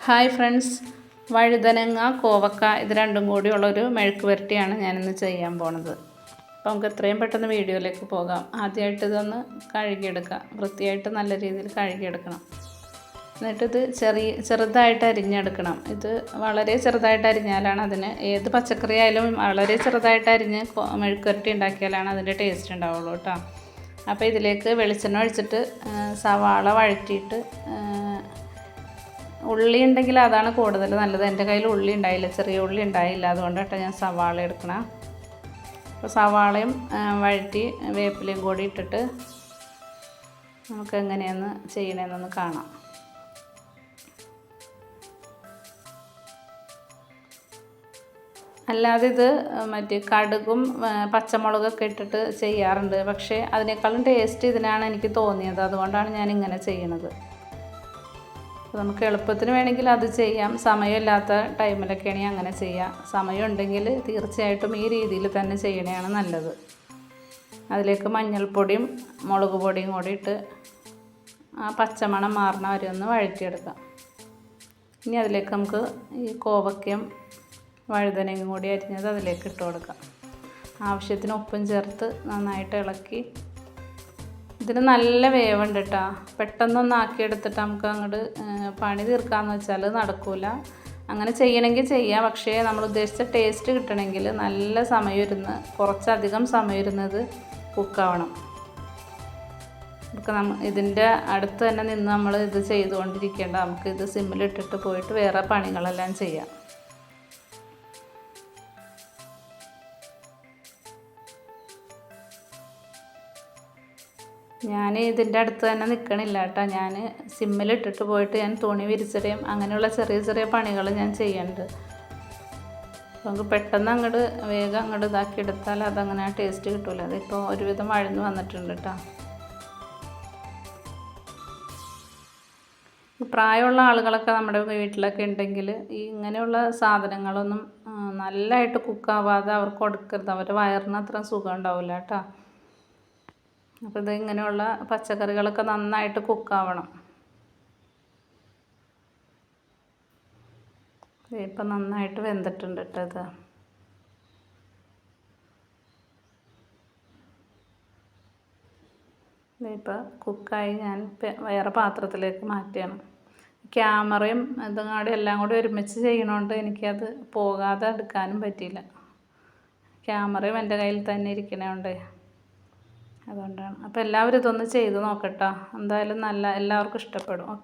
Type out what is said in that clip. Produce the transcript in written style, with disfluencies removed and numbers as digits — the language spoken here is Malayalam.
ഹായ് ഫ്രണ്ട്സ്, വഴുതനങ്ങ കോവക്ക ഇത് രണ്ടും കൂടിയുള്ളൊരു മെഴുക്ക് പുരട്ടിയാണ് ഞാനിന്ന് ചെയ്യാൻ പോണത്. അപ്പോൾ നമുക്ക് എത്രയും പെട്ടെന്ന് വീഡിയോയിലേക്ക് പോകാം. ആദ്യമായിട്ട് ഇതൊന്ന് കഴുകിയെടുക്കാം. വൃത്തിയായിട്ട് നല്ല രീതിയിൽ കഴുകിയെടുക്കണം. എന്നിട്ടിത് ചെറുതായിട്ട് അരിഞ്ഞെടുക്കണം. ഇത് വളരെ ചെറുതായിട്ട് അരിഞ്ഞാലാണ് അതിന്, ഏത് പച്ചക്കറി ആയാലും വളരെ ചെറുതായിട്ട് അരിഞ്ഞ് മെഴുക്ക് പുരട്ടി ഉണ്ടാക്കിയാലാണ് അതിൻ്റെ ടേസ്റ്റ് ഉണ്ടാവുള്ളൂ കേട്ടോ. അപ്പോൾ ഇതിലേക്ക് വെളിച്ചെണ്ണ ഒഴിച്ചിട്ട് സവാള വഴറ്റിയിട്ട്, ഉള്ളി ഉണ്ടെങ്കിൽ അതാണ് കൂടുതൽ നല്ലത്. എൻ്റെ കയ്യിൽ ഉള്ളി ഉണ്ടായില്ല, ചെറിയ ഉള്ളി ഉണ്ടായില്ല, അതുകൊണ്ടാണ് ഞാൻ സവാള എടുക്കണം. അപ്പോൾ സവാളയും വഴറ്റി വേപ്പിലയും കൂടി ഇട്ടിട്ട് നമുക്ക് എങ്ങനെയാണ് ചെയ്യണമെന്നൊന്ന് കാണാം. അല്ലാതെ ഇത് മറ്റേ കടുകും പച്ചമുളകൊക്കെ ഇട്ടിട്ട് ചെയ്യാറുണ്ട്, പക്ഷേ അതിനേക്കാളും ടേസ്റ്റ് ഇതിനാണ് എനിക്ക് തോന്നിയത്. അതുകൊണ്ടാണ് ഞാൻ ഇങ്ങനെ ചെയ്യണത്. നമുക്ക് എളുപ്പത്തിന് വേണമെങ്കിൽ അത് ചെയ്യാം. സമയമില്ലാത്ത ടൈമിലൊക്കെ ആണെങ്കിൽ അങ്ങനെ ചെയ്യാം. സമയം ഉണ്ടെങ്കിൽ തീർച്ചയായിട്ടും ഈ രീതിയിൽ തന്നെ ചെയ്യണതാണ് നല്ലത്. അതിലേക്ക് മഞ്ഞൾപ്പൊടിയും മുളക് പൊടിയും കൂടി ഇട്ട് ആ പച്ചമണം മാറണ വരെ ഒന്ന് വഴറ്റിയെടുക്കാം. ഇനി അതിലേക്ക് നമുക്ക് ഈ കോവക്കയും വഴുതനയും കൂടി അരിഞ്ഞത് അതിലേക്ക് ഇട്ട് കൊടുക്കാം. ആവശ്യത്തിന് ഉപ്പും ചേർത്ത് നന്നായിട്ട് ഇളക്കി. ഇതിന് നല്ല വേവുണ്ട് കേട്ടോ. പെട്ടെന്നൊന്ന് ആക്കിയെടുത്തിട്ട് നമുക്ക് അങ്ങോട്ട് പണി തീർക്കാമെന്ന് വെച്ചാൽ നടക്കില്ല. അങ്ങനെ ചെയ്യണമെങ്കിൽ ചെയ്യാം, പക്ഷേ നമ്മൾ ഉദ്ദേശിച്ച ടേസ്റ്റ് കിട്ടണമെങ്കിൽ നല്ല സമയം ഇരുന്ന്, കുറച്ചധികം സമയം ഇരുന്നത് കുക്കാവണം. ഇതിൻ്റെ അടുത്ത് തന്നെ നിന്ന് നമ്മൾ ഇത് ചെയ്തുകൊണ്ടിരിക്കേണ്ട. നമുക്ക് ഇത് സിമ്മിലിട്ടിട്ട് പോയിട്ട് വേറെ പണികളെല്ലാം ചെയ്യാം. ഞാൻ ഇതിൻ്റെ അടുത്ത് തന്നെ നിൽക്കണില്ല കേട്ടോ. ഞാൻ സിമ്മിലിട്ടിട്ട് പോയിട്ട് ഞാൻ തുണി വിരിച്ചിടുകയും അങ്ങനെയുള്ള ചെറിയ ചെറിയ പണികൾ ഞാൻ ചെയ്യുന്നുണ്ട്. നമുക്ക് പെട്ടെന്ന് അങ്ങോട്ട് വേഗം അങ്ങോട്ട് ഇതാക്കി എടുത്താൽ അതങ്ങനെ ടേസ്റ്റ് കിട്ടില്ല. അതിപ്പോൾ ഒരുവിധം വഴന്ന് വന്നിട്ടുണ്ട് കേട്ടോ. പ്രായമുള്ള ആളുകളൊക്കെ നമ്മുടെ വീട്ടിലൊക്കെ ഉണ്ടെങ്കിൽ ഈ ഇങ്ങനെയുള്ള സാധനങ്ങളൊന്നും നല്ലതായിട്ട് കുക്കാവാതെ അവർക്ക് കൊടുക്കരുത്. അവരുടെ വയറിന് അത്ര സുഖം ഉണ്ടാവില്ല കേട്ടോ. അപ്പോൾ ഇത് ഇങ്ങനെയുള്ള പച്ചക്കറികളൊക്കെ നന്നായിട്ട് കുക്കാവണം. ഇപ്പം നന്നായിട്ട് വെന്തിട്ടുണ്ട് കേട്ടോ. ഇതിപ്പോൾ കുക്കായി ഞാൻ വേറെ പാത്രത്തിലേക്ക് മാറ്റുകയാണ്. ക്യാമറയും ഇതും കൂടി എല്ലാം കൂടി ഒരുമിച്ച് ചെയ്യണോണ്ട് എനിക്കത് പോകാതെ എടുക്കാനും പറ്റിയില്ല. ക്യാമറയും എൻ്റെ കയ്യിൽ തന്നെ ഇരിക്കണോണ്ട് അതുകൊണ്ടാണ്. അപ്പോൾ എല്ലാവരും ഇതൊന്ന് ചെയ്ത് നോക്കട്ടോ. എന്തായാലും എല്ലാവർക്കും ഇഷ്ടപ്പെടും. ഓക്കെ.